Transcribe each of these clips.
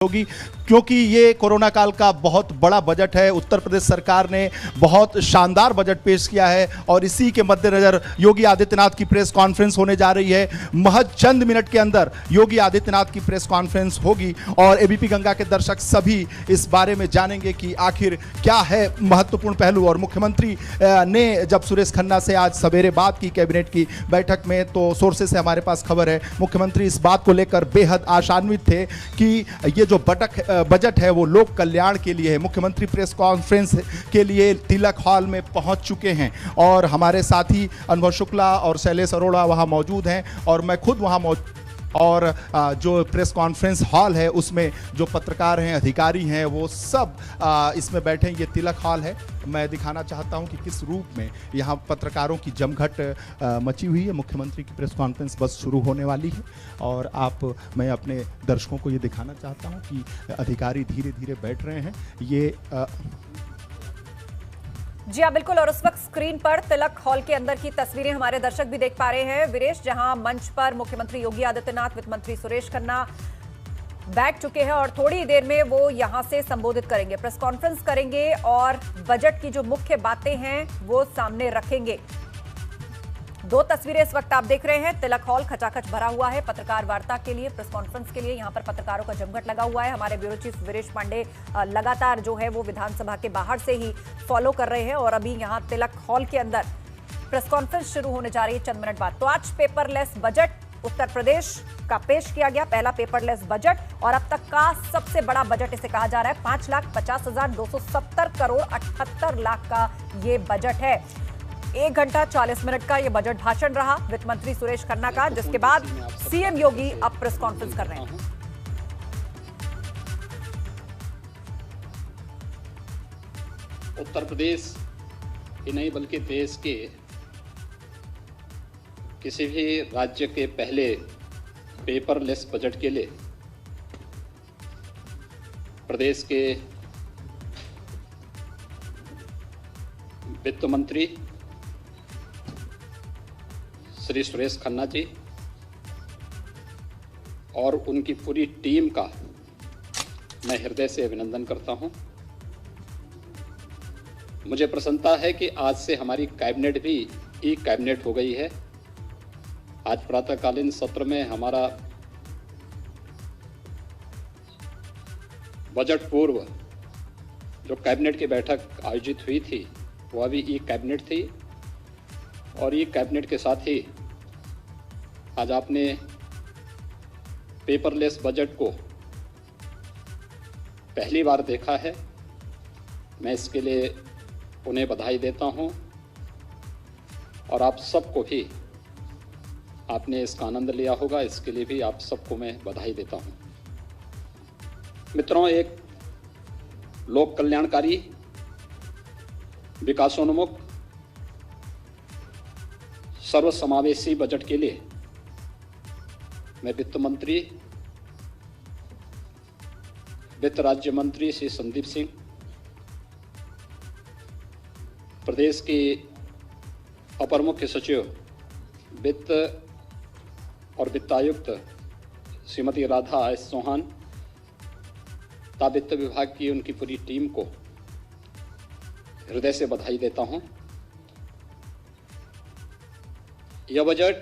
होगी, क्योंकि ये कोरोना काल का बहुत बड़ा बजट है। उत्तर प्रदेश सरकार ने बहुत शानदार बजट पेश किया है और इसी के मद्देनजर योगी आदित्यनाथ की प्रेस कॉन्फ्रेंस होने जा रही है। महज चंद मिनट के अंदर योगी आदित्यनाथ की प्रेस कॉन्फ्रेंस होगी और एबीपी गंगा के दर्शक सभी इस बारे में जानेंगे कि आखिर क्या है महत्वपूर्ण पहलू। और मुख्यमंत्री ने जब सुरेश खन्ना से आज सवेरे बात की कैबिनेट की बैठक में, तो सोर्सेस से हमारे पास खबर है मुख्यमंत्री इस बात को लेकर बेहद आशान्वित थे कि ये जो बजट है वो लोक कल्याण के लिए है। मुख्यमंत्री प्रेस कॉन्फ्रेंस के लिए तिलक हॉल में पहुंच चुके हैं और हमारे साथी अनुभव शुक्ला और शैलेश अरोड़ा वहां मौजूद हैं और मैं खुद वहां मौजूद। और जो प्रेस कॉन्फ्रेंस हॉल है उसमें जो पत्रकार हैं, अधिकारी हैं, वो सब इसमें बैठे हैं। ये तिलक हॉल है। मैं दिखाना चाहता हूं कि किस रूप में यहाँ पत्रकारों की जमघट मची हुई है। मुख्यमंत्री की प्रेस कॉन्फ्रेंस बस शुरू होने वाली है और मैं अपने दर्शकों को ये दिखाना चाहता हूं कि अधिकारी धीरे धीरे बैठ रहे हैं। ये जी हाँ, बिल्कुल। और उस वक्त स्क्रीन पर तिलक हॉल के अंदर की तस्वीरें हमारे दर्शक भी देख पा रहे हैं वीरेश, जहां मंच पर मुख्यमंत्री योगी आदित्यनाथ, वित्त मंत्री सुरेश खन्ना बैठ चुके हैं और थोड़ी देर में वो यहां से संबोधित करेंगे, प्रेस कॉन्फ्रेंस करेंगे और बजट की जो मुख्य बातें हैं वो सामने रखेंगे। दो तस्वीरें इस वक्त आप देख रहे हैं। तिलक हॉल खचाखच भरा हुआ है पत्रकार वार्ता के लिए, प्रेस कॉन्फ्रेंस के लिए। यहां पर पत्रकारों का जमघट लगा हुआ है। हमारे ब्यूरो चीफ वीरेश पांडे लगातार जो है वो विधानसभा के बाहर से ही फॉलो कर रहे हैं और अभी यहां तिलक हॉल के अंदर प्रेस कॉन्फ्रेंस शुरू होने जा रही है चंद मिनट बाद। तो आज पेपरलेस बजट उत्तर प्रदेश का पेश किया गया, पहला पेपरलेस बजट और अब तक का सबसे बड़ा बजट इसे कहा जा रहा है। 5,50,270 करोड़ 78 लाख का ये बजट है। 1 घंटा 40 मिनट का ये बजट भाषण रहा वित्त मंत्री सुरेश खन्ना का, जिसके बाद सीएम योगी अब प्रेस कॉन्फ्रेंस कर रहे हैं। उत्तर प्रदेश ही नहीं बल्कि देश के किसी भी राज्य के पहले पेपरलेस बजट के लिए प्रदेश के वित्त मंत्री श्री सुरेश खन्ना जी और उनकी पूरी टीम का मैं हृदय से अभिनंदन करता हूं। मुझे प्रसन्नता है कि आज से हमारी कैबिनेट भी ई कैबिनेट हो गई है। आज प्रातःकालीन सत्र में हमारा बजट पूर्व जो कैबिनेट की बैठक आयोजित हुई थी वह भी ई कैबिनेट थी और ई कैबिनेट के साथ ही आज आपने पेपरलेस बजट को पहली बार देखा है। मैं इसके लिए उन्हें बधाई देता हूं और आप सबको भी आपने इसका आनंद लिया होगा, इसके लिए भी आप सबको मैं बधाई देता हूं। मित्रों, एक लोक कल्याणकारी, विकासोन्मुख, सर्वसमावेशी बजट के लिए मैं वित्त मंत्री, वित्त राज्य मंत्री श्री संदीप सिंह, प्रदेश की अपर मुख्य सचिव वित्त और वित्तायुक्त श्रीमती राधा एस चौहान तथा वित्त विभाग की उनकी पूरी टीम को हृदय से बधाई देता हूं। यह बजट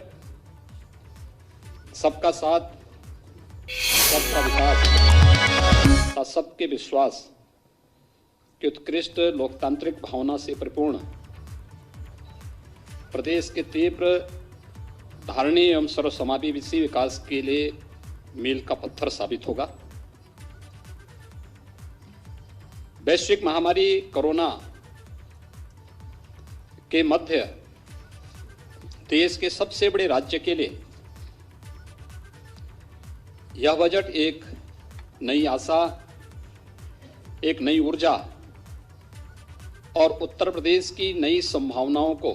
सबका साथ, सबका विकास तथा सबके विश्वास की उत्कृष्ट लोकतांत्रिक भावना से परिपूर्ण प्रदेश के तीव्र, धारणीय एवं सर्वसमावेशी विकास के लिए मील का पत्थर साबित होगा। वैश्विक महामारी कोरोना के मध्य देश के सबसे बड़े राज्य के लिए यह बजट एक नई आशा, एक नई ऊर्जा और उत्तर प्रदेश की नई संभावनाओं को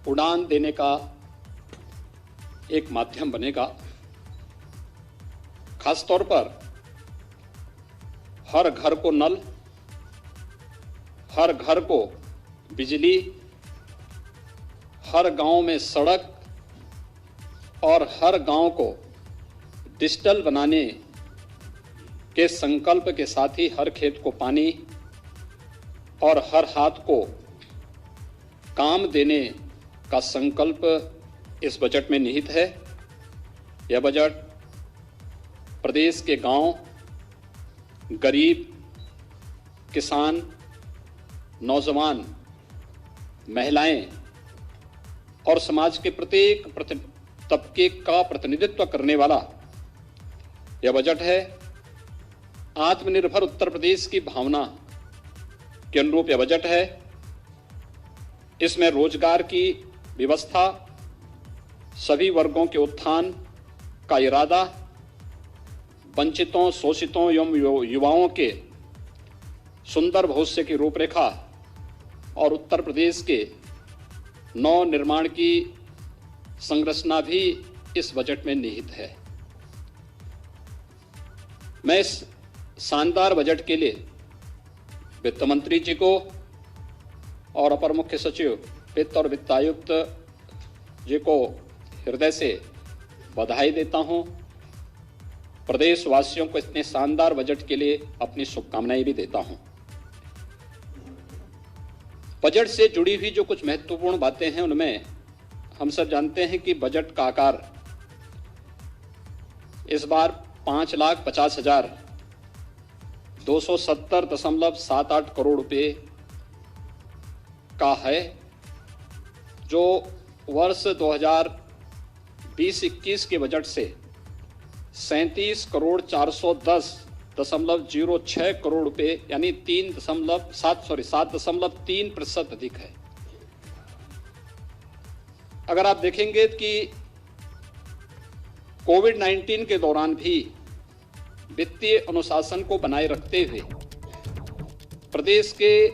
उड़ान देने का एक माध्यम बनेगा। खासतौर पर हर घर को नल, हर घर को बिजली, हर गांव में सड़क और हर गांव को डिजिटल बनाने के संकल्प के साथ ही हर खेत को पानी और हर हाथ को काम देने का संकल्प इस बजट में निहित है। यह बजट प्रदेश के गांव, गरीब, किसान, नौजवान, महिलाएं और समाज के प्रत्येक तबके का प्रतिनिधित्व करने वाला यह बजट है। आत्मनिर्भर उत्तर प्रदेश की भावना के अनुरूप यह बजट है। इसमें रोजगार की व्यवस्था, सभी वर्गों के उत्थान का इरादा, वंचितों, शोषितों एवं युवाओं के सुंदर भविष्य की रूपरेखा और उत्तर प्रदेश के नव निर्माण की संरचना भी इस बजट में निहित है। मैं इस शानदार बजट के लिए वित्त मंत्री जी को और अपर मुख्य सचिव वित्त और वित्त आयुक्त जी को हृदय से बधाई देता हूं। प्रदेशवासियों को इतने शानदार बजट के लिए अपनी शुभकामनाएं भी देता हूं। बजट से जुड़ी हुई जो कुछ महत्वपूर्ण बातें हैं, उनमें हम सब जानते हैं कि बजट का आकार इस बार 5,50,270.78 करोड़ रुपए का है, जो वर्ष 2020-21 के बजट से 37,410.06 करोड़ रुपए यानी 7.3% अधिक है। अगर आप देखेंगे कि कोविड-19 के दौरान भी वित्तीय अनुशासन को बनाए रखते हुए प्रदेश के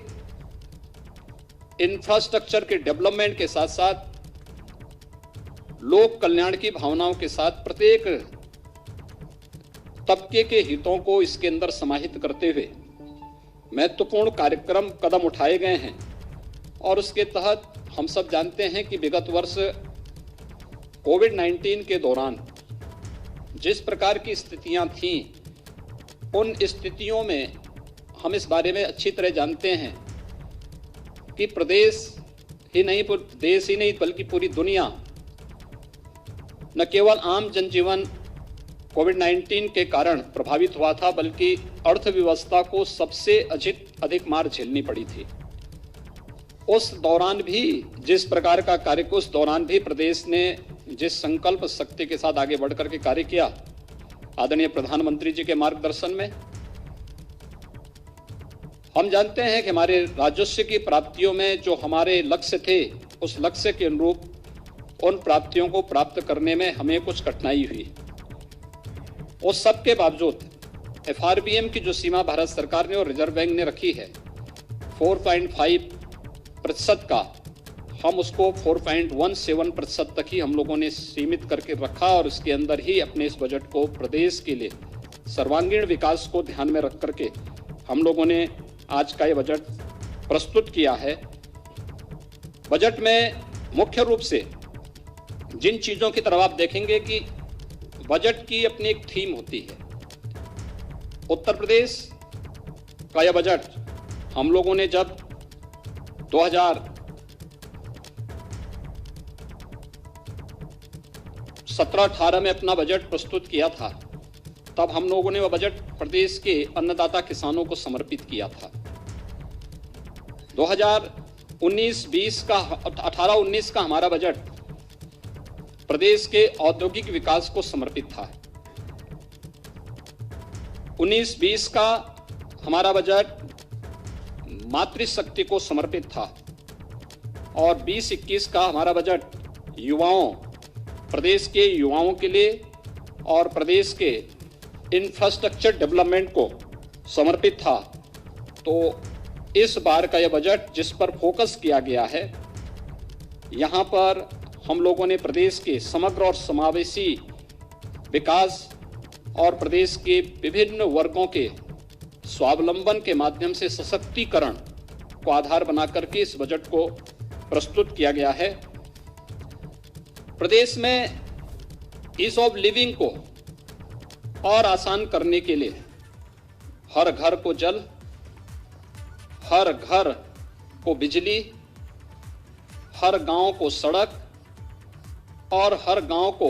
इंफ्रास्ट्रक्चर के डेवलपमेंट के साथ साथ लोक कल्याण की भावनाओं के साथ प्रत्येक तबके के हितों को इसके अंदर समाहित करते हुए महत्वपूर्ण कार्यक्रम कदम उठाए गए हैं। और उसके तहत हम सब जानते हैं कि विगत वर्ष कोविड-19 के दौरान जिस प्रकार की स्थितियां थीं, उन स्थितियों में हम इस बारे में अच्छी तरह जानते हैं कि देश ही नहीं बल्कि पूरी दुनिया न केवल आम जनजीवन कोविड-19 के कारण प्रभावित हुआ था, बल्कि अर्थव्यवस्था को सबसे अधिक मार झेलनी पड़ी थी। उस दौरान भी जिस प्रकार का कार्य, उस दौरान भी प्रदेश ने जिस संकल्प शक्ति के साथ आगे बढ़कर के कार्य किया, आदरणीय प्रधानमंत्री जी के मार्गदर्शन में, हम जानते हैं कि हमारे राजस्व की प्राप्तियों में जो हमारे लक्ष्य थे, उस लक्ष्य के अनुरूप उन प्राप्तियों को प्राप्त करने में हमें कुछ कठिनाई हुई। उस सब के बावजूद FRBM की जो सीमा भारत सरकार ने और रिजर्व बैंक ने रखी है 4.5% का, हम उसको 4.17% तक ही हम लोगों ने सीमित करके रखा और इसके अंदर ही अपने इस बजट को प्रदेश के लिए सर्वांगीण विकास को ध्यान में रख करके हम लोगों ने आज का ये बजट प्रस्तुत किया है। बजट में मुख्य रूप से जिन चीजों की तरफ आप देखेंगे कि बजट की अपनी एक थीम होती है। उत्तर प्रदेश का यह बजट हम लोगों ने जब 2017-18 में अपना बजट प्रस्तुत किया था, तब हम लोगों ने वह बजट प्रदेश के अन्नदाता किसानों को समर्पित किया था। 2019-20 का 18-19 का हमारा बजट प्रदेश के औद्योगिक विकास को समर्पित था। 19-20 का हमारा बजट मातृशक्ति को समर्पित था और 20-21 का हमारा बजट युवाओं, प्रदेश के युवाओं के लिए और प्रदेश के इंफ्रास्ट्रक्चर डेवलपमेंट को समर्पित था। तो इस बार का यह बजट जिस पर फोकस किया गया है, यहाँ पर हम लोगों ने प्रदेश के समग्र और समावेशी विकास और प्रदेश के विभिन्न वर्गों के स्वावलंबन के माध्यम से सशक्तिकरण को आधार बनाकर के इस बजट को प्रस्तुत किया गया है। प्रदेश में ईज ऑफ लिविंग को और आसान करने के लिए हर घर को जल, हर घर को बिजली, हर गांव को सड़क और हर गांव को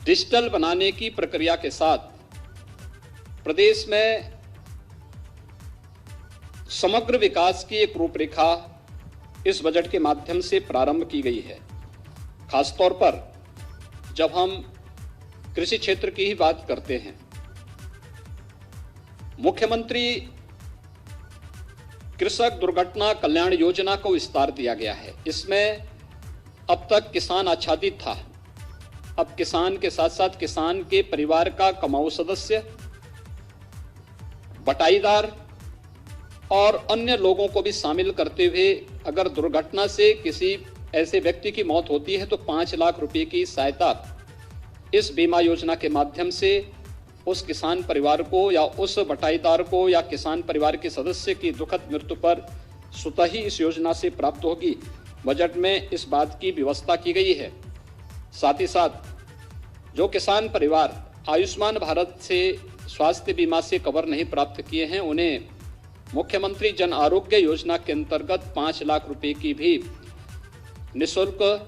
डिजिटल बनाने की प्रक्रिया के साथ प्रदेश में समग्र विकास की एक रूपरेखा इस बजट के माध्यम से प्रारंभ की गई है। खासतौर पर जब हम कृषि क्षेत्र की ही बात करते हैं, मुख्यमंत्री कृषक दुर्घटना कल्याण योजना को विस्तार दिया गया है। इसमें अब तक किसान आच्छादित था, अब किसान के साथ साथ किसान के परिवार का कमाऊ सदस्य, बटाईदार और अन्य लोगों को भी शामिल करते हुए अगर दुर्घटना से किसी ऐसे व्यक्ति की मौत होती है तो 5 लाख रुपए की सहायता इस बीमा योजना के माध्यम से उस किसान परिवार को या उस बटाईदार को या किसान परिवार के सदस्य की दुखद मृत्यु पर स्वतः ही इस योजना से प्राप्त होगी। बजट में इस बात की व्यवस्था की गई है। साथ ही साथ जो किसान परिवार आयुष्मान भारत से स्वास्थ्य बीमा से कवर नहीं प्राप्त किए हैं, उन्हें मुख्यमंत्री जन आरोग्य योजना के अंतर्गत 5 लाख रुपए की भी निःशुल्क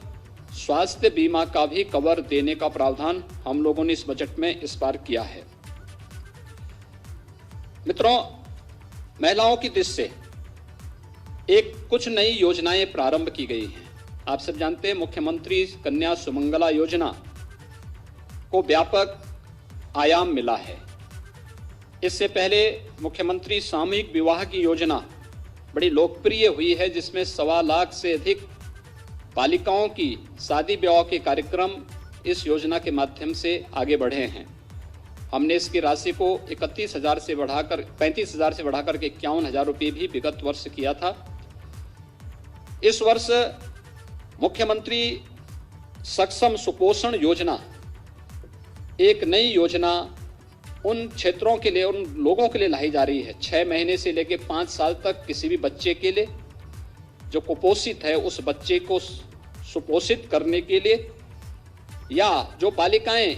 स्वास्थ्य बीमा का भी कवर देने का प्रावधान हम लोगों ने इस बजट में इस बार किया है। मित्रों, महिलाओं की दृष्टि से कुछ नई योजनाएं प्रारंभ की गई हैं। आप सब जानते हैं मुख्यमंत्री कन्या सुमंगला योजना को व्यापक आयाम मिला है। इससे पहले मुख्यमंत्री सामूहिक विवाह की योजना बड़ी लोकप्रिय हुई है, जिसमें 1.25 लाख से अधिक बालिकाओं की शादी विवाह के कार्यक्रम इस योजना के माध्यम से आगे बढ़े हैं। हमने इसकी राशि को 35,000 से बढ़ाकर 51,000 रुपये भी विगत वर्ष किया था। इस वर्ष मुख्यमंत्री सक्षम सुपोषण योजना, एक नई योजना उन क्षेत्रों के लिए, उन लोगों के लिए लाई जा रही है 6 महीने से लेकर 5 साल तक किसी भी बच्चे के लिए जो कुपोषित है, उस बच्चे को सुपोषित करने के लिए, या जो बालिकाएं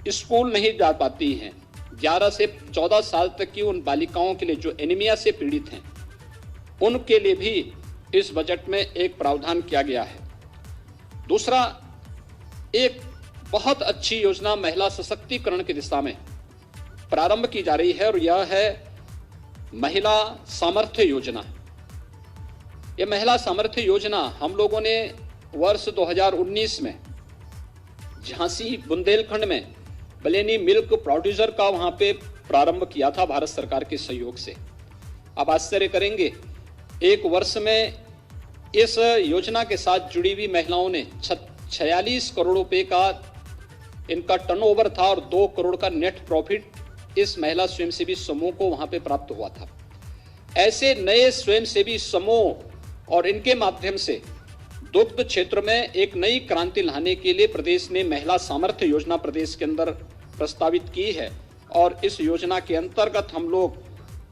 स्कूल नहीं जा पाती हैं, 11 से 14 साल तक की उन बालिकाओं के लिए जो एनीमिया से पीड़ित हैं, उनके लिए भी इस बजट में एक प्रावधान किया गया है। दूसरा, एक बहुत अच्छी योजना महिला सशक्तिकरण की दिशा में प्रारंभ की जा रही है और यह है महिला सामर्थ्य योजना। यह महिला सामर्थ्य योजना हम लोगों ने वर्ष 2019 में झांसी बुंदेलखंड में बलेनी मिल्क प्रोड्यूसर का वहां पे प्रारंभ किया था भारत सरकार के सहयोग से। आप आश्चर्य करेंगे, एक वर्ष में इस योजना के साथ जुड़ी हुई महिलाओं ने 46 करोड़ रुपए का इनका टर्नओवर था और 2 करोड़ का नेट प्रॉफिट इस महिला स्वयंसेवी समूह को वहां पे प्राप्त हुआ था। ऐसे नए स्वयंसेवी समूह और इनके माध्यम से दुग्ध क्षेत्र में एक नई क्रांति लाने के लिए प्रदेश ने महिला सामर्थ्य योजना प्रदेश के अंदर प्रस्तावित की है और इस योजना के अंतर्गत हम लोग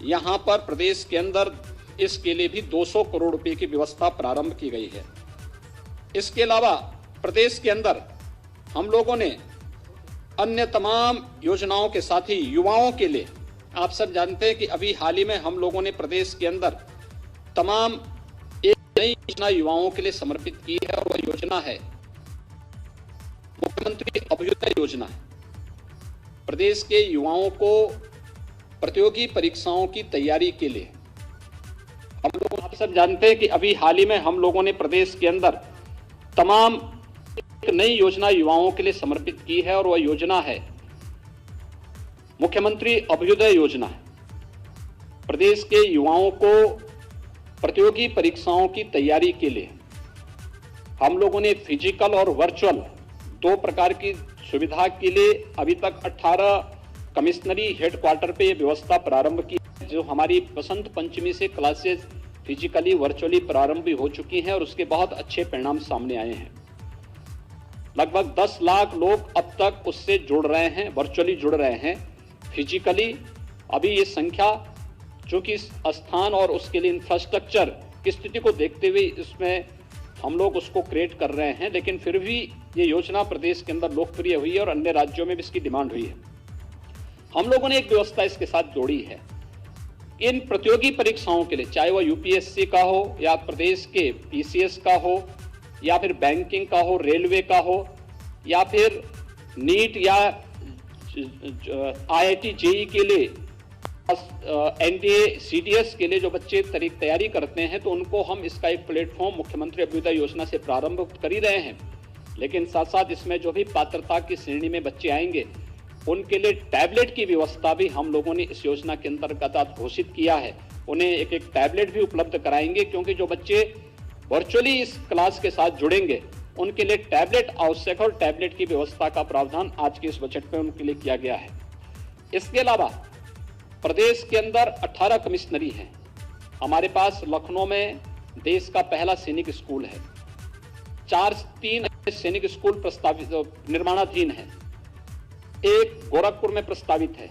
यहां पर प्रदेश के अंदर इसके लिए भी 200 करोड़ रुपए की व्यवस्था प्रारंभ की गई है। इसके अलावा प्रदेश के अंदर हम लोगों ने अन्य तमाम योजनाओं के साथ ही युवाओं के लिए, आप सब जानते हैं कि अभी हाल ही में हम लोगों ने प्रदेश के अंदर तमाम एक नई योजना युवाओं के लिए समर्पित की है और वह योजना है मुख्यमंत्री अभ्युदय योजना। प्रदेश के युवाओं को प्रतियोगी परीक्षाओं की तैयारी के लिए हम लोग, आप सब जानते हैं कि अभी हाल ही में हम लोगों ने प्रदेश के अंदर तमाम एक नई योजना युवाओं के लिए समर्पित की है और वह योजना है मुख्यमंत्री अभ्युदय योजना। प्रदेश के युवाओं को प्रतियोगी परीक्षाओं की तैयारी के लिए हम लोगों ने फिजिकल और वर्चुअल 2 प्रकार की सुविधा के लिए अभी तक 18 कमिश्नरी हेडक्वार्टर पे ये व्यवस्था प्रारंभ की, जो हमारी बसंत पंचमी से क्लासेस फिजिकली वर्चुअली प्रारंभ भी हो चुकी हैं और उसके बहुत अच्छे परिणाम सामने आए हैं। लगभग 10 लाख लोग अब तक उससे जुड़ रहे हैं, वर्चुअली जुड़ रहे हैं। फिजिकली अभी ये संख्या, चूंकि स्थान और उसके लिए इंफ्रास्ट्रक्चर की स्थिति को देखते हुए इसमें हम लोग उसको क्रिएट कर रहे हैं, लेकिन फिर भी ये योजना प्रदेश के अंदर लोकप्रिय हुई है और अन्य राज्यों में भी इसकी डिमांड हुई है। हम लोगों ने एक व्यवस्था इसके साथ जोड़ी है। इन प्रतियोगी परीक्षाओं के लिए, चाहे वह यूपीएससी का हो या प्रदेश के पीसीएस का हो या फिर बैंकिंग का हो, रेलवे का हो या फिर नीट या आईआईटी जेईई के लिए, एनडीए सीडीएस के लिए जो बच्चे तैयारी करते हैं, तो उनको हम इसका एक प्लेटफॉर्म मुख्यमंत्री अभ्युदय योजना से प्रारंभ कर ही रहे हैं। लेकिन साथ साथ इसमें जो भी पात्रता की श्रेणी में बच्चे आएंगे उनके लिए टैबलेट की व्यवस्था भी हम लोगों ने इस योजना के अंतर्गत घोषित किया है। उन्हें एक एक टैबलेट भी उपलब्ध कराएंगे, क्योंकि जो बच्चे वर्चुअली इस क्लास के साथ जुड़ेंगे उनके लिए टैबलेट आवश्यक है और टैबलेट की व्यवस्था का प्रावधान आज के इस बजट में उनके लिए किया गया है। इसके अलावा प्रदेश के अंदर 18 कमिश्नरी हैं। हमारे पास लखनऊ में देश का पहला सैनिक स्कूल है, 3 सैनिक स्कूल प्रस्तावित निर्माणाधीन है, एक गोरखपुर में प्रस्तावित है।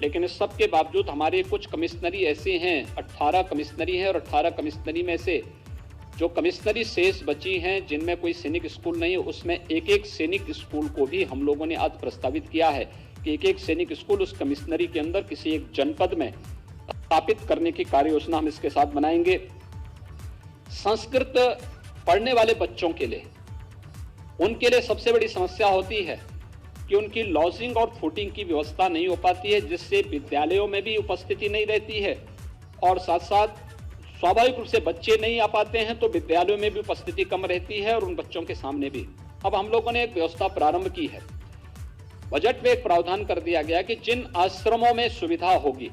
लेकिन इस सब के बावजूद हमारे कुछ कमिश्नरी ऐसे हैं, 18 कमिश्नरी हैं, और 18 कमिश्नरी में से जो कमिश्नरी शेष बची हैं जिनमें कोई सैनिक स्कूल नहीं है, उसमें एक एक सैनिक स्कूल को भी हम लोगों ने आज प्रस्तावित किया है कि एक एक सैनिक स्कूल उस कमिश्नरी के अंदर किसी एक जनपद में स्थापित करने की कार्य योजना हम इसके साथ बनाएंगे। संस्कृत पढ़ने वाले बच्चों के लिए, उनके लिए सबसे बड़ी समस्या होती है कि उनकी लॉजिंग और फूडिंग की व्यवस्था नहीं हो पाती है, जिससे विद्यालयों में भी उपस्थिति नहीं रहती है और साथ साथ स्वाभाविक रूप से बच्चे नहीं आ पाते हैं तो विद्यालयों में भी उपस्थिति कम रहती है और उन बच्चों के सामने भी। अब हम लोगों ने एक व्यवस्था प्रारंभ की है। बजट में एक प्रावधान कर दिया गया कि जिन आश्रमों में सुविधा होगी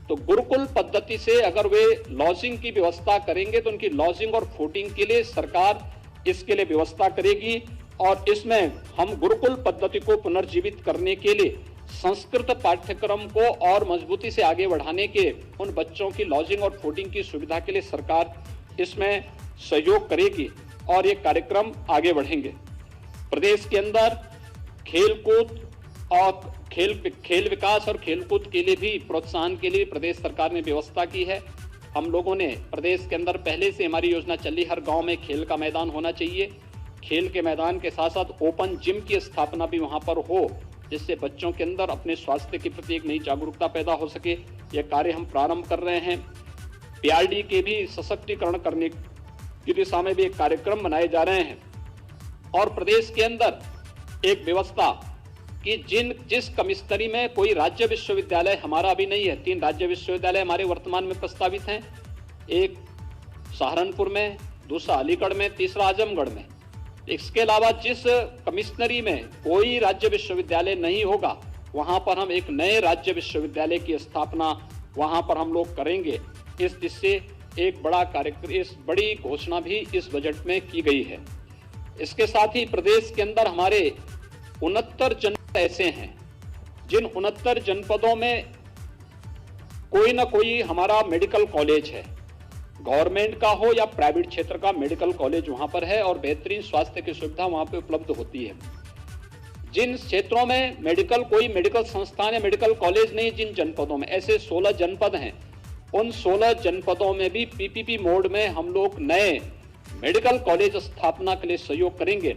तो गुरुकुल पद्धति से अगर वे लॉजिंग की व्यवस्था करेंगे तो उनकी लॉजिंग और फूडिंग के लिए सरकार इसके लिए व्यवस्था करेगी। और इसमें हम गुरुकुल पद्धति को पुनर्जीवित करने के लिए संस्कृत पाठ्यक्रम को और मजबूती से आगे बढ़ाने के उन बच्चों की लॉजिंग और फूडिंग की सुविधा के लिए सरकार इसमें सहयोग करेगी और ये कार्यक्रम आगे बढ़ेंगे। प्रदेश के अंदर खेलकूद और खेल विकास और खेलकूद के लिए भी प्रोत्साहन के लिए प्रदेश सरकार ने व्यवस्था की है। हम लोगों ने प्रदेश के अंदर पहले से हमारी योजना चली, हर गांव में खेल का मैदान होना चाहिए। खेल के मैदान के साथ साथ ओपन जिम की स्थापना भी वहां पर हो, जिससे बच्चों के अंदर अपने स्वास्थ्य के प्रति एक नई जागरूकता पैदा हो सके। यह कार्य हम प्रारंभ कर रहे हैं। पीआरडी के भी सशक्तिकरण करने की दिशा में भी एक कार्यक्रम बनाए जा रहे हैं। और प्रदेश के अंदर एक व्यवस्था कि जिस कमिश्नरी में कोई राज्य विश्वविद्यालय हमारा अभी नहीं है, 3 राज्य विश्वविद्यालय हमारे वर्तमान में प्रस्तावित हैं, एक सहारनपुर में, दूसरा अलीगढ़ में, तीसरा आजमगढ़ में। इसके अलावा जिस कमिश्नरी में कोई राज्य विश्वविद्यालय नहीं होगा वहां पर हम एक नए राज्य विश्वविद्यालय की स्थापना वहां पर हम लोग करेंगे। इस दिशा एक बड़ा कार्यक्रम, इस बड़ी घोषणा भी इस बजट में की गई है। इसके साथ ही प्रदेश के अंदर हमारे 69 जनपद ऐसे हैं जिन 69 जनपदों में कोई ना कोई हमारा मेडिकल कॉलेज है, गवर्नमेंट का हो या प्राइवेट क्षेत्र का मेडिकल कॉलेज वहां पर है और बेहतरीन स्वास्थ्य की सुविधा वहां पे उपलब्ध होती है। जिन क्षेत्रों में कोई मेडिकल संस्थान या मेडिकल कॉलेज नहीं, जिन जनपदों में ऐसे 16 जनपद हैं, उन 16 जनपदों में भी पीपीपी मोड में हम लोग नए मेडिकल कॉलेज स्थापना के लिए सहयोग करेंगे।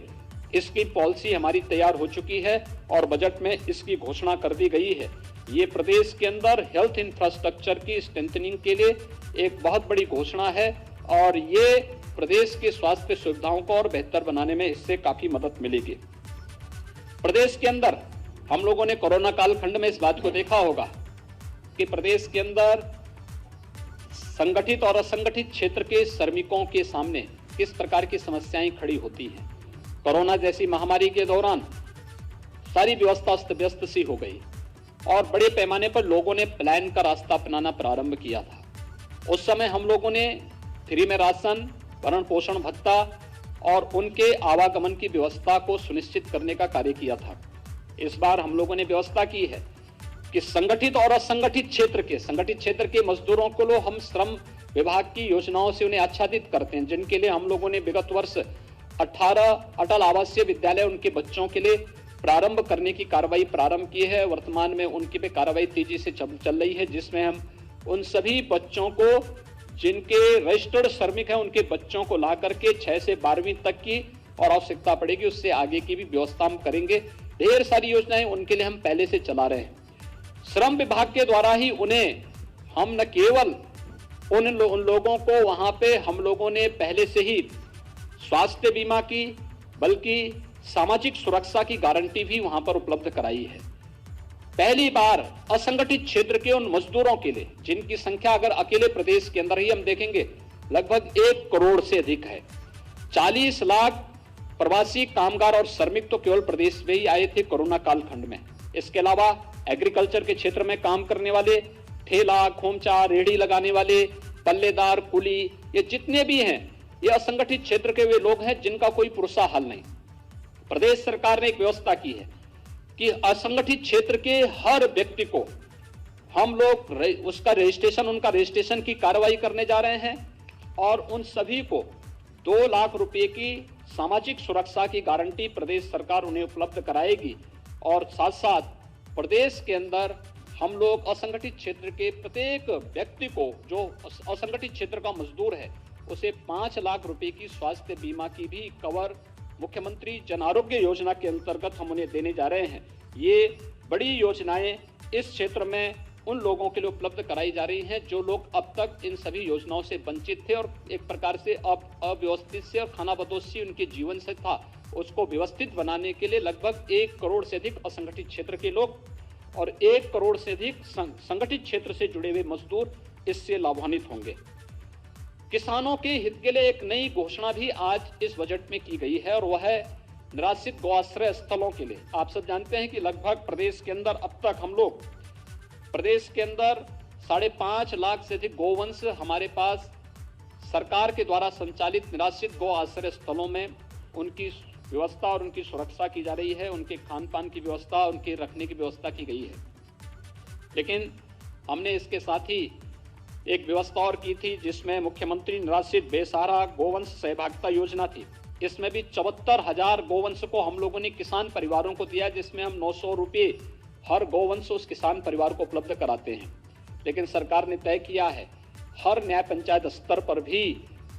इसकी पॉलिसी हमारी तैयार हो चुकी है और बजट में इसकी घोषणा कर दी गई है। ये प्रदेश के अंदर हेल्थ इंफ्रास्ट्रक्चर की स्ट्रेंथनिंग के लिए एक बहुत बड़ी घोषणा है और ये प्रदेश की स्वास्थ्य सुविधाओं को और बेहतर बनाने में इससे काफी मदद मिलेगी। प्रदेश के अंदर हम लोगों ने कोरोना कालखंड में इस बात को देखा होगा कि प्रदेश के अंदर संगठित और असंगठित क्षेत्र के श्रमिकों के सामने किस प्रकार की समस्याएं खड़ी होती हैं। कोरोना जैसी महामारी के दौरान सारी व्यवस्था अस्त व्यस्त सी हो गई और बड़े पैमाने पर लोगों ने पलायन का रास्ता अपनाना प्रारंभ किया था। उस समय हम लोगों ने फ्री में राशन, भरण पोषण भत्ता और उनके आवागमन की व्यवस्था को सुनिश्चित करने का कार्य किया था। इस बार हम लोगों ने व्यवस्था की है कि संगठित और असंगठित क्षेत्र के मजदूरों को हम श्रम विभाग की योजनाओं से उन्हें आच्छादित करते हैं, जिनके लिए हम लोगों ने विगत वर्ष 18 अटल आवासीय विद्यालय उनके बच्चों के लिए प्रारंभ करने की कार्रवाई प्रारंभ की है। वर्तमान में उनकी पे कार्रवाई तेजी से चल रही है, जिसमें हम उन सभी बच्चों को जिनके रजिस्टर्ड श्रमिक हैं उनके बच्चों को ला करके 6 से 12वीं तक की और आवश्यकता पड़ेगी उससे आगे की भी व्यवस्था हम करेंगे। ढेर सारी योजनाएं उनके लिए हम पहले से चला रहे हैं। श्रम विभाग के द्वारा ही उन्हें हम न केवल उन लोगों को वहां पे हम लोगों ने पहले से ही स्वास्थ्य बीमा की बल्कि सामाजिक सुरक्षा की गारंटी भी वहां पर उपलब्ध कराई है। पहली बार असंगठित क्षेत्र के उन मजदूरों के लिए जिनकी संख्या अगर अकेले प्रदेश के अंदर ही हम देखेंगे लगभग 1 करोड़ से अधिक है। 40 लाख प्रवासी कामगार और श्रमिक तो केवल प्रदेश में ही आए थे कोरोना कालखंड में। इसके अलावा एग्रीकल्चर के क्षेत्र में काम करने वाले, ठेला खोमचा रेहड़ी लगाने वाले, पल्लेदार, कुली, ये जितने भी हैं ये असंगठित क्षेत्र के वे लोग हैं जिनका कोई पुरसा हाल नहीं। प्रदेश सरकार ने एक व्यवस्था की है कि असंगठित क्षेत्र के हर व्यक्ति को हम लोग उसका रजिस्ट्रेशन, उनका रजिस्ट्रेशन की कार्रवाई करने जा रहे हैं और उन सभी को 2 लाख रुपए की सामाजिक सुरक्षा की गारंटी प्रदेश सरकार उन्हें उपलब्ध कराएगी। और साथ साथ प्रदेश के अंदर हम लोग असंगठित क्षेत्र के प्रत्येक व्यक्ति को जो असंगठित क्षेत्र का मजदूर है उसे 5 लाख रुपए की स्वास्थ्य बीमा की भी कवर मुख्यमंत्री जन आरोग्य योजना के अंतर्गत हम उन्हें देने जा रहे हैं। ये बड़ी योजनाएं इस क्षेत्र में उन लोगों के लिए उपलब्ध कराई जा रही हैं जो लोग अब तक इन सभी योजनाओं से वंचित थे और एक प्रकार से अव्यवस्थित से और खानाबदोशी उनके जीवन से था, उसको व्यवस्थित बनाने के लिए लगभग 1 करोड़ से अधिक असंगठित क्षेत्र के लोग और 1 करोड़ से अधिक संगठित क्षेत्र से जुड़े हुए मजदूर इससे लाभान्वित होंगे। किसानों के हित के लिए एक नई घोषणा भी आज इस बजट में की गई है और वह है निराश्रित गौ आश्रय स्थलों के लिए। आप सब जानते हैं कि लगभग प्रदेश के अंदर अब तक हम लोग प्रदेश के अंदर 5.5 लाख से अधिक गौवंश हमारे पास सरकार के द्वारा संचालित निराश्रित गौ आश्रय स्थलों में उनकी व्यवस्था और उनकी सुरक्षा की जा रही है, उनके खान पान की व्यवस्था, उनके रखने की व्यवस्था की गई है। लेकिन हमने इसके साथ ही एक व्यवस्था और की थी जिसमें मुख्यमंत्री निराश्रित बेसहारा गोवंश सहभागिता योजना थी। इसमें भी 74,000 गोवंश को हम लोगों ने किसान परिवारों को दिया, जिसमें हम 900 रुपये हर गोवंश उस किसान परिवार को उपलब्ध कराते हैं। लेकिन सरकार ने तय किया है हर न्याय पंचायत स्तर पर भी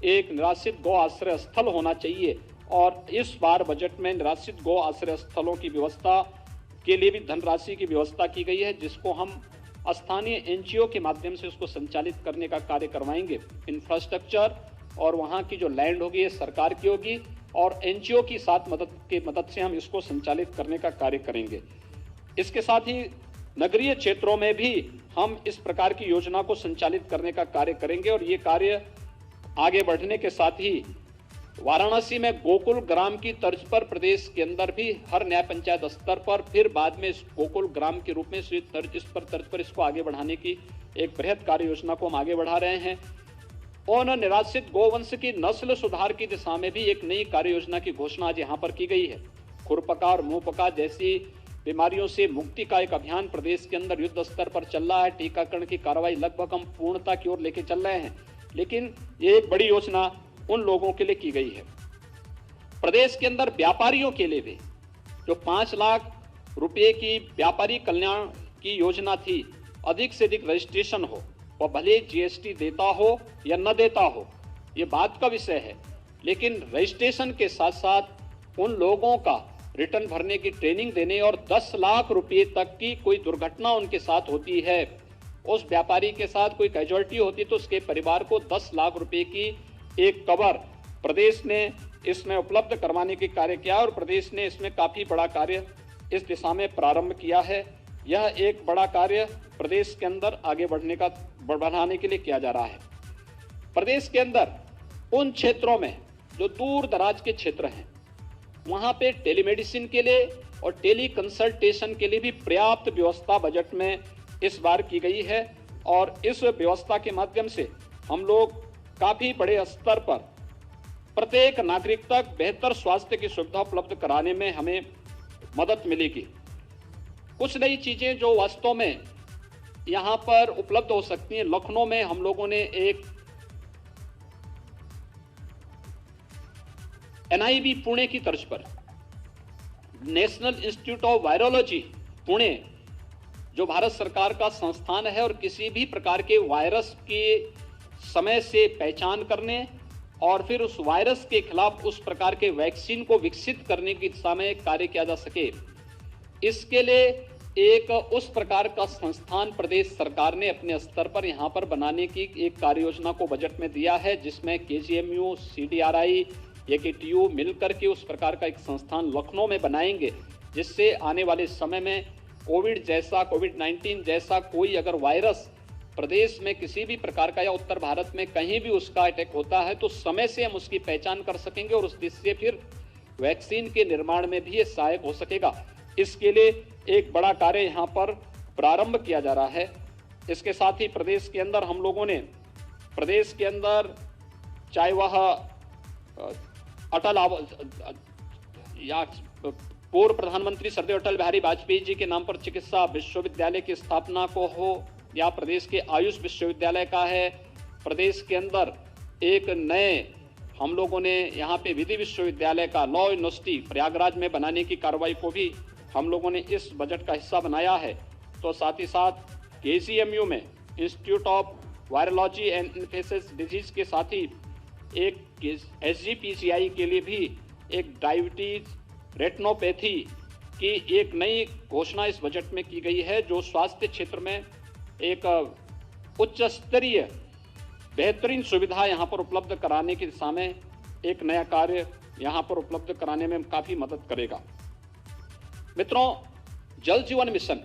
एक निराश्रित गौ आश्रय स्थल होना चाहिए और इस बार बजट में निराश्रित गौ आश्रय स्थलों की व्यवस्था के लिए भी धनराशि की व्यवस्था की गई है, जिसको हम स्थानीय एनजीओ के माध्यम से उसको संचालित करने का कार्य करवाएंगे। इंफ्रास्ट्रक्चर और वहाँ की जो लैंड होगी ये सरकार की होगी और एनजीओ की साथ मदद से हम इसको संचालित करने का कार्य करेंगे। इसके साथ ही नगरीय क्षेत्रों में भी हम इस प्रकार की योजना को संचालित करने का कार्य करेंगे और ये कार्य आगे बढ़ने के साथ ही वाराणसी में गोकुल ग्राम की तर्ज पर प्रदेश के अंदर भी हर न्याय पंचायत स्तर पर फिर बाद में इस गोकुल ग्राम के रूप में इस तर्ज पर इसको आगे बढ़ाने की एक बृहद कार्य योजना को हम आगे बढ़ा रहे हैं। और निराश्रित गोवंश की नस्ल सुधार की दिशा में भी एक नई कार्य योजना की घोषणा आज यहाँ पर की गई है। खुरपका और मुंहपका जैसी बीमारियों से मुक्ति का एक अभियान प्रदेश के अंदर युद्ध स्तर पर चल रहा है। टीकाकरण की कार्रवाई लगभग हम पूर्णता की ओर लेके चल रहे हैं, लेकिन ये एक बड़ी योजना उन लोगों के लिए की गई है। प्रदेश के अंदर व्यापारियों के लिए भी जो 5 लाख रुपए की व्यापारी कल्याण की योजना थी, अधिक से अधिक रजिस्ट्रेशन हो, वह भले जीएसटी देता हो या न देता हो, ये बात का विषय है, लेकिन रजिस्ट्रेशन के साथ साथ उन लोगों का रिटर्न भरने की ट्रेनिंग देने और 10 लाख रुपए तक की कोई दुर्घटना उनके साथ होती है, उस व्यापारी के साथ कोई कैजुअलिटी होती तो उसके परिवार को 10 लाख रुपए की एक कवर प्रदेश ने इसमें उपलब्ध करवाने के कार्य किया और प्रदेश ने इसमें काफी बड़ा कार्य इस दिशा में प्रारंभ किया है। यह एक बड़ा कार्य प्रदेश के अंदर आगे बढ़ाने के लिए किया जा रहा है। प्रदेश के अंदर उन क्षेत्रों में जो दूर दराज के क्षेत्र हैं, वहां पे टेलीमेडिसिन के लिए और टेली कंसल्टेशन के लिए भी पर्याप्त व्यवस्था बजट में इस बार की गई है और इस व्यवस्था के माध्यम से हम लोग काफी बड़े स्तर पर प्रत्येक नागरिक तक बेहतर स्वास्थ्य की सुविधा उपलब्ध कराने में हमें मदद मिलेगी। कुछ नई चीजें जो वास्तव में यहां पर उपलब्ध हो सकती हैं, लखनऊ में हम लोगों ने एक एनआईवी पुणे की तर्ज पर national institute of virology Pune, जो भारत सरकार का संस्थान है और किसी भी प्रकार के वायरस के समय से पहचान करने और फिर उस वायरस के खिलाफ उस प्रकार के वैक्सीन को विकसित करने की दिशा में कार्य किया जा सके, इसके लिए एक उस प्रकार का संस्थान प्रदेश सरकार ने अपने स्तर पर यहाँ पर बनाने की एक कार्य योजना को बजट में दिया है, जिसमें KGMU, CDRI, AKTU मिलकर के उस प्रकार का एक संस्थान लखनऊ में बनाएंगे, जिससे आने वाले समय में कोविड-19 जैसा कोई अगर वायरस प्रदेश में किसी भी प्रकार का या उत्तर भारत में कहीं भी उसका अटैक होता है तो समय से हम उसकी पहचान कर सकेंगे और उस से फिर वैक्सीन के निर्माण में भी ये सहायक हो सकेगा। इसके लिए एक बड़ा कार्य यहाँ पर प्रारंभ किया जा रहा है। इसके साथ ही प्रदेश के अंदर हम लोगों ने प्रदेश के अंदर चाहे वह या पूर्व प्रधानमंत्री श्रद्धेय अटल बिहारी वाजपेयी जी के नाम पर चिकित्सा विश्वविद्यालय की स्थापना को हो या प्रदेश के आयुष विश्वविद्यालय का है, प्रदेश के अंदर एक नए हम लोगों ने यहाँ पे विधि विश्वविद्यालय का लॉ यूनिवर्सिटी प्रयागराज में बनाने की कार्रवाई को भी हम लोगों ने इस बजट का हिस्सा बनाया है। तो साथ ही साथ KGMU में institute of virology and infectious disease के साथ ही एक SGPCI के लिए भी एक डायबिटीज रेटिनोपैथी की एक नई घोषणा इस बजट में की गई है, जो स्वास्थ्य क्षेत्र में एक उच्च स्तरीय बेहतरीन सुविधा यहाँ पर उपलब्ध कराने की दिशा में एक नया कार्य यहाँ पर उपलब्ध कराने में काफी मदद करेगा। मित्रों, जल जीवन मिशन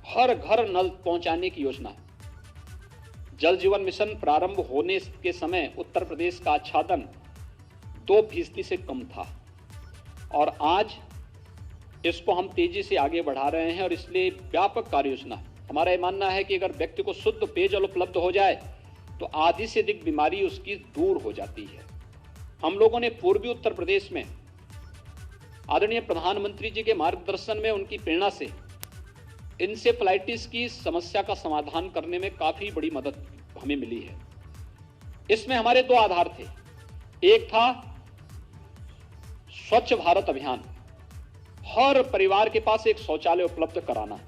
हर घर नल पहुंचाने की योजना। जल जीवन मिशन प्रारंभ होने के समय उत्तर प्रदेश का आच्छादन 2% से कम था और आज इसको हम तेजी से आगे बढ़ा रहे हैं और इसलिए व्यापक कार्य योजना। हमारा यह मानना है कि अगर व्यक्ति को शुद्ध पेयजल उपलब्ध हो जाए तो आधी से अधिक बीमारी उसकी दूर हो जाती है। हम लोगों ने पूर्वी उत्तर प्रदेश में आदरणीय प्रधानमंत्री जी के मार्गदर्शन में, उनकी प्रेरणा से इंसेफ्लाइटिस की समस्या का समाधान करने में काफी बड़ी मदद हमें मिली है। इसमें हमारे 2 आधार थे। एक था स्वच्छ भारत अभियान, हर परिवार के पास एक शौचालय उपलब्ध कराना,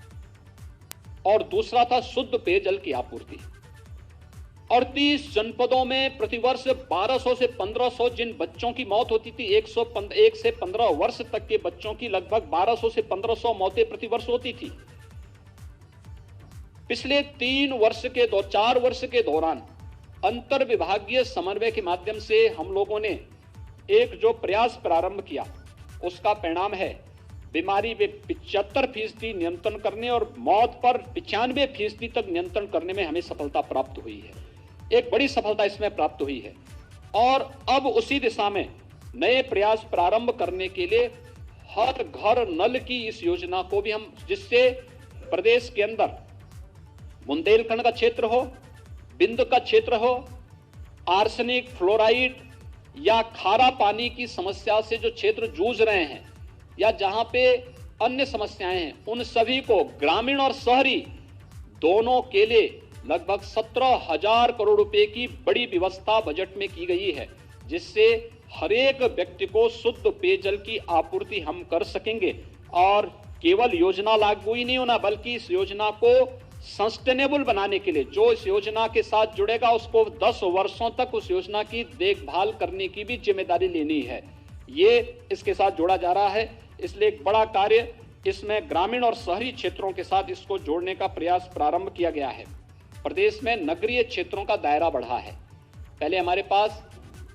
और दूसरा था शुद्ध पेयजल की आपूर्ति। 38 जनपदों में प्रतिवर्ष 1200 से 1500 जिन बच्चों की मौत होती थी, 1 से 15 वर्ष तक के बच्चों की लगभग 1200 से 1500 मौतें प्रतिवर्ष होती थी। पिछले 4 वर्ष के दौरान अंतर विभागीय समन्वय के माध्यम से हम लोगों ने एक जो प्रयास प्रारंभ किया, उसका परिणाम है बीमारी पे 75% नियंत्रण करने और मौत पर 95% तक नियंत्रण करने में हमें सफलता प्राप्त हुई है। एक बड़ी सफलता इसमें प्राप्त हुई है और अब उसी दिशा में नए प्रयास प्रारंभ करने के लिए हर घर नल की इस योजना को भी हम, जिससे प्रदेश के अंदर बुंदेलखंड का क्षेत्र हो, बिंद का क्षेत्र हो, आर्सेनिक, फ्लोराइड या खारा पानी की समस्या से जो क्षेत्र जूझ रहे हैं या जहां पे अन्य समस्याएं हैं, उन सभी को ग्रामीण और शहरी दोनों के लिए लगभग 17,000 करोड़ रुपए की बड़ी व्यवस्था बजट में की गई है, जिससे हर एक व्यक्ति को शुद्ध पेयजल की आपूर्ति हम कर सकेंगे। और केवल योजना लागू ही नहीं होना, बल्कि इस योजना को सस्टेनेबल बनाने के लिए जो इस योजना के साथ जुड़ेगा उसको 10 वर्षों तक उस योजना की देखभाल करने की भी जिम्मेदारी लेनी है। ये इसके साथ जोड़ा जा रहा है, इसलिए एक बड़ा कार्य इसमें ग्रामीण और शहरी क्षेत्रों के साथ इसको जोड़ने का प्रयास प्रारंभ किया गया है। प्रदेश में नगरीय क्षेत्रों का दायरा बढ़ा है। पहले हमारे पास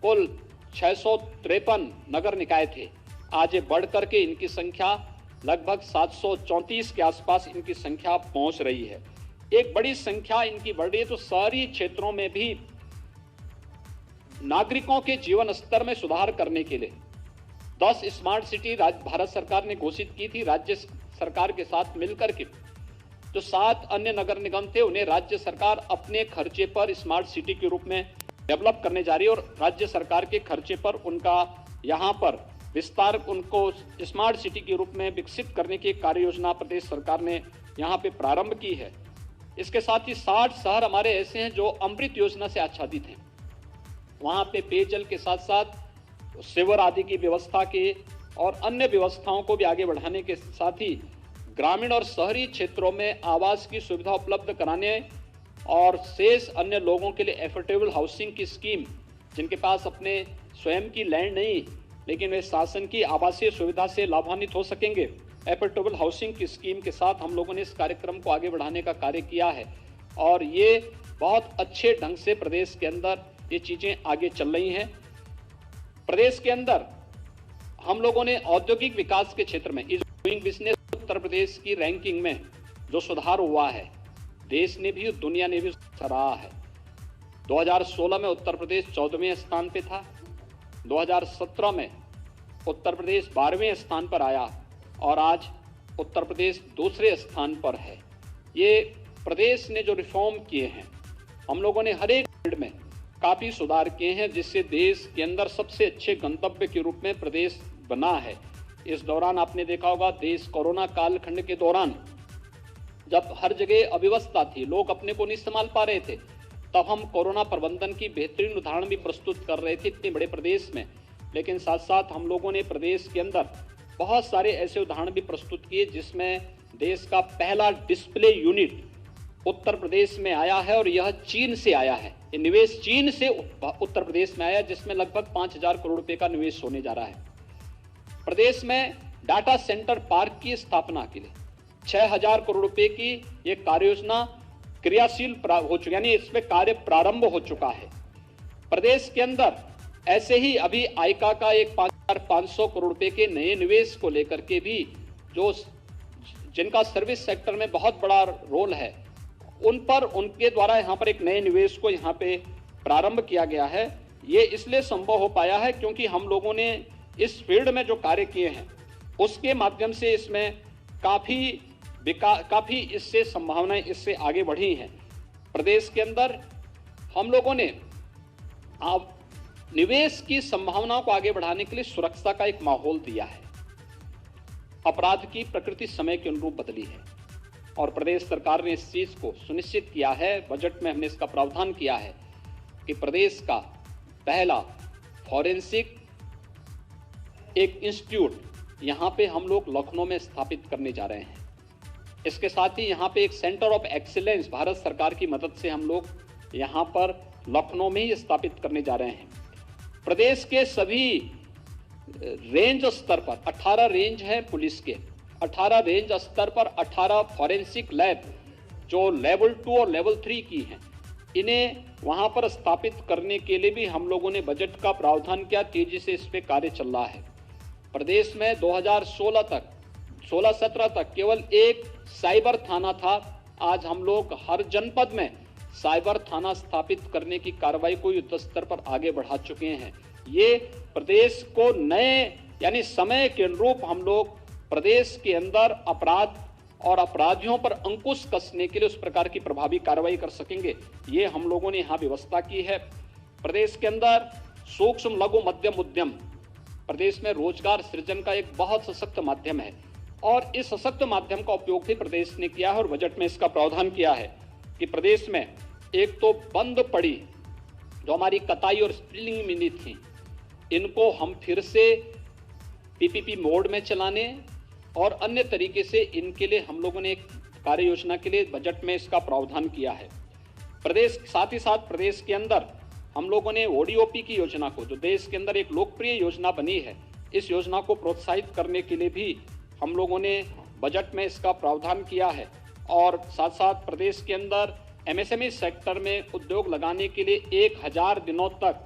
कुल 653 नगर निकाय थे, आज ये बढ़ करके इनकी संख्या लगभग 734 के आसपास इनकी संख्या पहुंच रही है। एक बड़ी संख्या इनकी बढ़ रही है। तो शहरी क्षेत्रों में भी नागरिकों के जीवन स्तर में सुधार करने के लिए 10 स्मार्ट सिटी भारत सरकार ने घोषित की थी राज्य सरकार के साथ मिलकर के। जो 7 अन्य नगर निगम थे उन्हें राज्य सरकार अपने खर्चे पर स्मार्ट सिटी के रूप में डेवलप करने जा रही है और राज्य सरकार के खर्चे पर उनका यहाँ पर विस्तार, उनको स्मार्ट सिटी के रूप में विकसित करने की कार्य योजना प्रदेश सरकार ने यहाँ पे प्रारंभ की है। इसके साथ ही 60 शहर हमारे ऐसे हैं जो अमृत योजना से आच्छादित हैं। वहाँ पे पेयजल के साथ साथ सीवर आदि की व्यवस्था के और अन्य व्यवस्थाओं को भी आगे बढ़ाने के साथ ही ग्रामीण और शहरी क्षेत्रों में आवास की सुविधा उपलब्ध कराने और शेष अन्य लोगों के लिए एफोर्डेबल हाउसिंग की स्कीम, जिनके पास अपने स्वयं की लैंड नहीं लेकिन वे शासन की आवासीय सुविधा से लाभान्वित हो सकेंगे, एफोर्डेबल हाउसिंग की स्कीम के साथ हम लोगों ने इस कार्यक्रम को आगे बढ़ाने का कार्य किया है और ये बहुत अच्छे ढंग से प्रदेश के अंदर ये चीजें आगे चल रही हैं। प्रदेश के अंदर हम लोगों ने औद्योगिक विकास के क्षेत्र में is doing business Uttar Pradesh की रैंकिंग में जो सुधार हुआ है, देश ने भी दुनिया ने भी सराहा है। 2016 में उत्तर प्रदेश 14वें स्थान पे था, 2017 में उत्तर प्रदेश 12वें स्थान पर आया और आज उत्तर प्रदेश दूसरे स्थान पर है। ये प्रदेश ने जो रिफॉर्म किए हैं, हम लोगों ने हर एक फील्ड में काफ़ी सुधार किए हैं, जिससे देश के अंदर सबसे अच्छे गंतव्य के रूप में प्रदेश बना है। इस दौरान आपने देखा होगा, देश कोरोना कालखंड के दौरान जब हर जगह अव्यवस्था थी, लोग अपने को नहीं संभाल पा रहे थे, तब हम कोरोना प्रबंधन की बेहतरीन उदाहरण भी प्रस्तुत कर रहे थे इतने बड़े प्रदेश में। लेकिन साथ साथ हम लोगों ने प्रदेश के अंदर बहुत सारे ऐसे उदाहरण भी प्रस्तुत किए जिसमें देश का पहला डिस्प्ले यूनिट उत्तर प्रदेश में आया है और यह चीन से आया है। ये निवेश चीन से उत्तर प्रदेश में आया, जिसमें लगभग 5,000 करोड़ रुपए का निवेश होने जा रहा है। प्रदेश में डाटा सेंटर पार्क की स्थापना के लिए 6,000 करोड़ रुपए की ये कार्य योजना क्रियाशील हो चुकी, यानी इसमें कार्य प्रारंभ हो चुका है। प्रदेश के अंदर ऐसे ही अभी आइका का एक 5,500 करोड़ रुपए के नए निवेश को लेकर के भी जो जिनका सर्विस सेक्टर में बहुत बड़ा रोल है, उन पर उनके द्वारा यहाँ पर एक नए निवेश को यहाँ पे प्रारंभ किया गया है। ये इसलिए संभव हो पाया है क्योंकि हम लोगों ने इस फील्ड में जो कार्य किए हैं उसके माध्यम से इसमें काफी इससे संभावनाएं इससे आगे बढ़ी हैं। प्रदेश के अंदर हम लोगों ने अब निवेश की संभावनाओं को आगे बढ़ाने के लिए सुरक्षा का एक माहौल दिया है। अपराध की प्रकृति समय के अनुरूप बदली है और प्रदेश सरकार ने इस चीज को सुनिश्चित किया है। बजट में हमने इसका प्रावधान किया है कि प्रदेश का पहला फॉरेंसिक एक इंस्टीट्यूट यहाँ पे हम लोग लखनऊ में स्थापित करने जा रहे हैं। इसके साथ ही यहाँ पे एक सेंटर ऑफ एक्सीलेंस भारत सरकार की मदद से हम लोग यहाँ पर लखनऊ में ही स्थापित करने जा रहे हैं। प्रदेश के सभी रेंज स्तर पर 18 रेंज है पुलिस के, 18 रेंज स्तर पर 18 फॉरेंसिक लैब जो लेवल 2 और लेवल 3 की हैं, इन्हें वहां पर स्थापित करने के लिए भी हम लोगों ने बजट का प्रावधान किया। तेजी से इस पे कार्य चल रहा है। प्रदेश में 2016-17 तक केवल एक साइबर थाना था। आज हम लोग हर जनपद में साइबर थाना स्थापित करने की कार्रवाई को युद्ध स्तर पर आगे बढ़ा चुके हैं। ये प्रदेश को नए यानी समय के अनुरूप हम लोग प्रदेश के अंदर अपराध और अपराधियों पर अंकुश कसने के लिए उस प्रकार की प्रभावी कार्रवाई कर सकेंगे। ये हम लोगों ने यहाँ व्यवस्था की है। प्रदेश के अंदर सूक्ष्म लघु मध्यम उद्यम प्रदेश में रोजगार सृजन का एक बहुत सशक्त माध्यम है और इस सशक्त माध्यम का उपयोग भी प्रदेश ने किया है और बजट में इसका प्रावधान किया है कि प्रदेश में एक तो बंद पड़ी जो हमारी कताई और स्पिनिंग मिली थी, इनको हम फिर से पीपीपी मोड में चलाने और अन्य तरीके से इनके लिए हम लोगों ने एक कार्य योजना के लिए बजट में इसका प्रावधान किया है। प्रदेश साथ ही साथ प्रदेश के अंदर हम लोगों ने ओडीओपी की योजना को, जो देश के अंदर एक लोकप्रिय योजना बनी है, इस योजना को प्रोत्साहित करने के लिए भी हम लोगों ने बजट में इसका प्रावधान किया है। और साथ साथ प्रदेश के अंदर एमएसएमई सेक्टर में उद्योग लगाने के लिए 1000 दिनों तक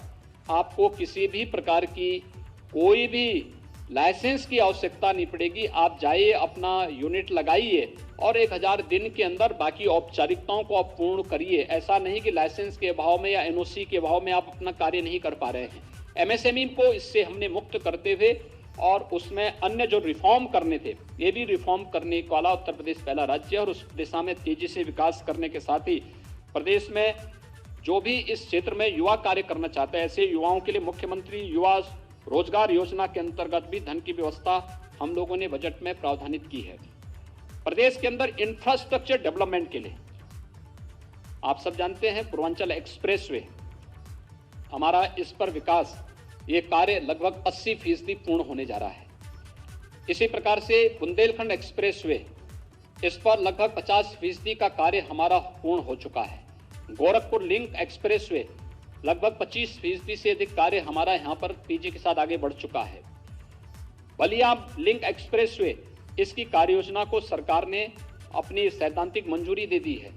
आपको किसी भी प्रकार की कोई भी लाइसेंस की आवश्यकता नहीं पड़ेगी। आप जाइए, अपना यूनिट लगाइए और 1000 दिन के अंदर बाकी औपचारिकताओं को आप पूर्ण करिए। ऐसा नहीं कि लाइसेंस के अभाव में या एनओसी के अभाव में आप अपना कार्य नहीं कर पा रहे हैं। एमएसएमई को इससे हमने मुक्त करते हुए और उसमें अन्य जो रिफॉर्म करने थे, ये भी रिफॉर्म करने वाला उत्तर प्रदेश पहला राज्य है और उस दिशा में तेजी से विकास करने के साथ ही प्रदेश में जो भी इस क्षेत्र में युवा कार्य करना चाहते हैं, ऐसे युवाओं के लिए मुख्यमंत्री युवा रोजगार योजना के अंतर्गत भी धन की व्यवस्था हम लोगों ने बजट में प्रावधानित की है। प्रदेश के अंदर इंफ्रास्ट्रक्चर डेवलपमेंट के लिए आप सब जानते हैं पूर्वांचल एक्सप्रेसवे, हमारा इस पर विकास ये कार्य लगभग 80% पूर्ण होने जा रहा है। इसी प्रकार से बुंदेलखंड एक्सप्रेसवे, इस पर लगभग 50% का कार्य हमारा पूर्ण हो चुका है। गोरखपुर लिंक एक्सप्रेसवे लगभग 25% से अधिक कार्य हमारा यहाँ पर तेजी के साथ आगे बढ़ चुका है। बलिया लिंक एक्सप्रेसवे इसकी कार्य योजना को सरकार ने अपनी सैद्धांतिक मंजूरी दे दी है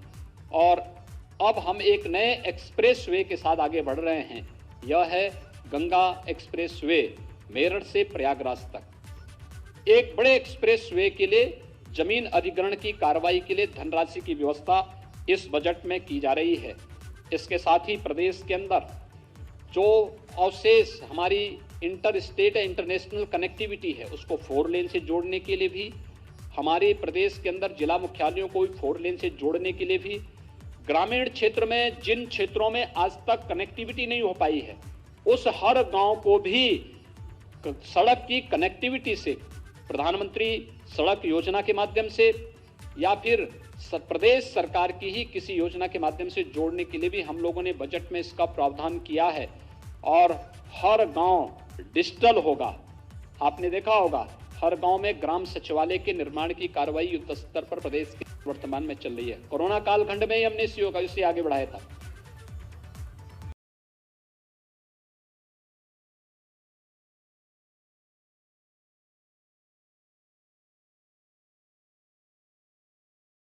और अब हम एक नए एक्सप्रेस वे के साथ आगे बढ़ रहे हैं। यह है गंगा एक्सप्रेस वे, मेरठ से प्रयागराज तक। एक बड़े एक्सप्रेस वे के लिए जमीन अधिग्रहण की कार्रवाई के लिए धनराशि की व्यवस्था इस बजट में की जा रही है। इसके साथ ही प्रदेश के अंदर जो अवशेष हमारी इंटर स्टेट इंटरनेशनल कनेक्टिविटी है उसको 4 लेन से जोड़ने के लिए भी, हमारे प्रदेश के अंदर जिला मुख्यालयों को 4 लेन से जोड़ने के लिए भी, ग्रामीण क्षेत्र में जिन क्षेत्रों में आज तक कनेक्टिविटी नहीं हो पाई है उस हर गांव को भी सड़क की कनेक्टिविटी से प्रधानमंत्री सड़क योजना के माध्यम से या फिर प्रदेश सरकार की ही किसी योजना के माध्यम से जोड़ने के लिए भी हम लोगों ने बजट में इसका प्रावधान किया है और हर गांव डिजिटल होगा। आपने देखा होगा हर गांव में ग्राम सचिवालय के निर्माण की कार्रवाई युद्ध स्तर पर प्रदेश के वर्तमान में चल रही है। कोरोना कालखंड में ही हमने इसे आगे बढ़ाया था।